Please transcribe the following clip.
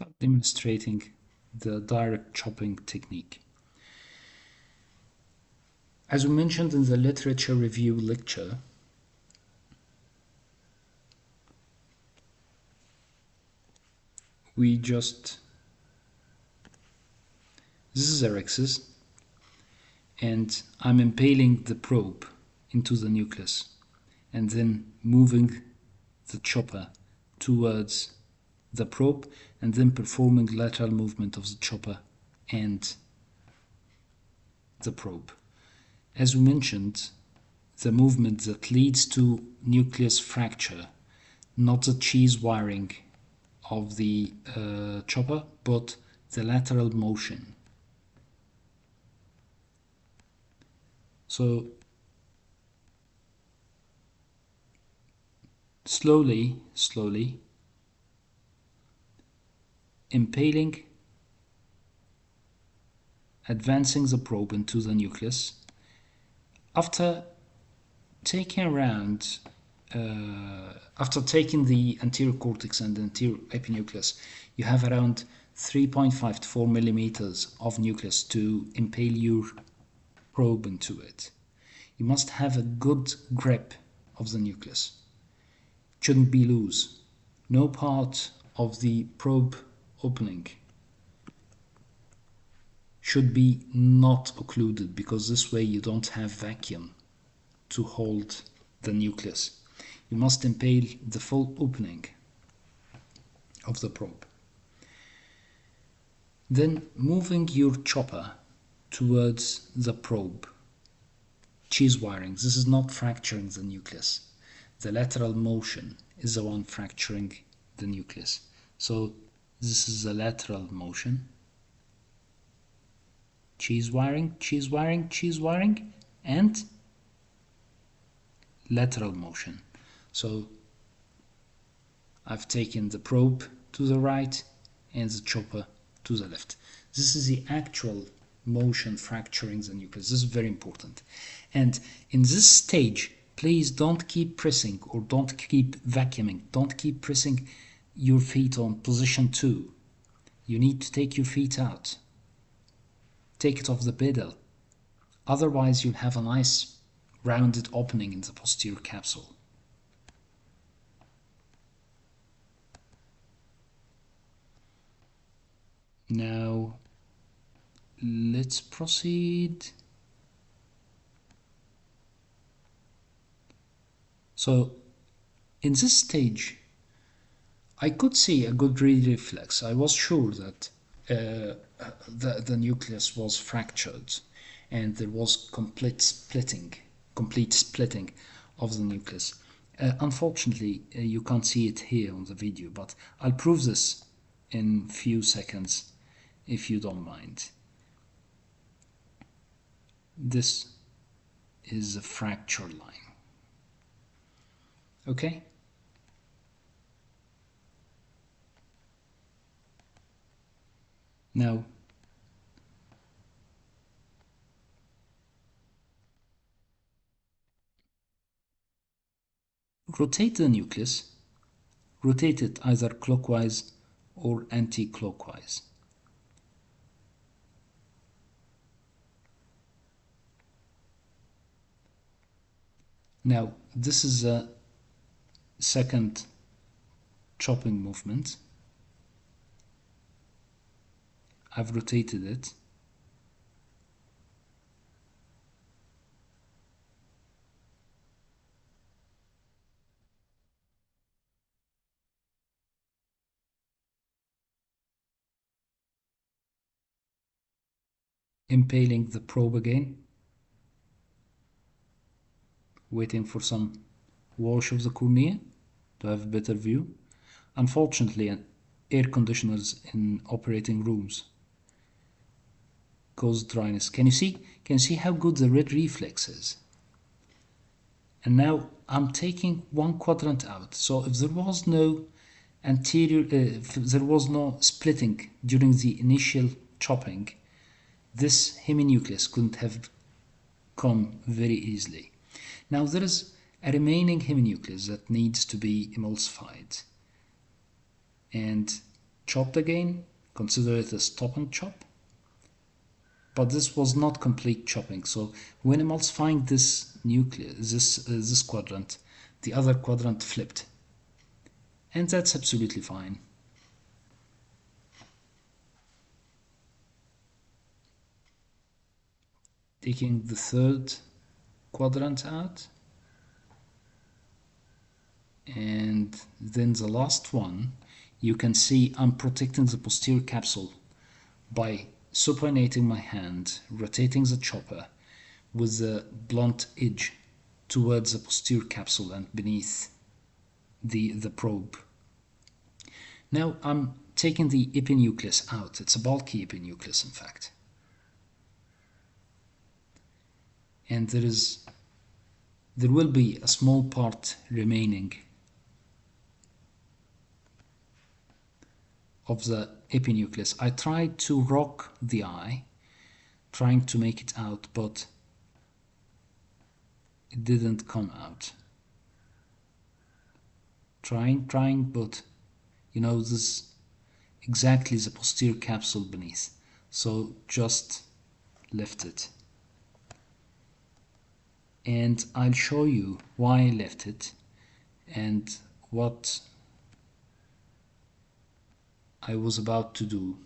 start demonstrating the direct chopping technique. As we mentioned in the literature review lecture, this is our axis, and I'm impaling the probe into the nucleus and then moving the chopper towards the probe and then performing lateral movement of the chopper and the probe. As we mentioned, the movement that leads to nucleus fracture, not the cheese wiring of the chopper, but the lateral motion. So slowly impaling, advancing the probe into the nucleus. After taking the anterior cortex and the anterior epinucleus, you have around 3.5 to 4 millimeters of nucleus to impale your probe into it. You must have a good grip of the nucleus. It shouldn't be loose. No part of the probe opening should be not occluded, because this way you don't have vacuum to hold the nucleus. You must impale the full opening of the probe. Then moving your chopper towards the probe. Cheese wiring. This is not fracturing the nucleus. The lateral motion is the one fracturing the nucleus. So this is the lateral motion. Cheese wiring, and lateral motion. So I've taken the probe to the right and the chopper to the left. This is the actual motion fracturing the nucleus. This is very important. And in this stage, please don't keep pressing or don't keep vacuuming. Don't keep pressing your feet on position 2. You need to take your feet out. Take it off the pedal. Otherwise, you'll have a nice rounded opening in the posterior capsule. Now, let's proceed. So, in this stage, I could see a good reflex. I was sure that the nucleus was fractured and there was complete splitting of the nucleus. Unfortunately, you can't see it here on the video, but I'll prove this in few seconds if you don't mind. This is a fracture line. Okay? Now, rotate the nucleus. Rotate it either clockwise or anti-clockwise. Now, this is a second chopping movement. I've rotated it. Impaling the probe again. Waiting for some wash of the cornea to have a better view. Unfortunately, air conditioners in operating rooms cause dryness. Can you see how good the red reflex is? And now I'm taking one quadrant out. So if there was no if there was no splitting during the initial chopping, this heminucleus couldn't have come very easily. Now there is a remaining heminucleus that needs to be emulsified and chopped again, consider it a stop and chop. But this was not complete chopping. So when emulsifying this nucleus, this quadrant, the other quadrant flipped. And that's absolutely fine. Taking the third quadrant out. And then the last one, you can see I'm protecting the posterior capsule by supinating my hand, rotating the chopper with the blunt edge towards the posterior capsule and beneath the probe. Now I'm taking the epinucleus out. It's a bulky epinucleus, in fact. And there will be a small part remaining of the epinucleus. I tried to rock the eye, trying to make it out, but it didn't come out. Trying, but this is exactly the posterior capsule beneath. So just left it. And I'll show you why I left it and what I was about to do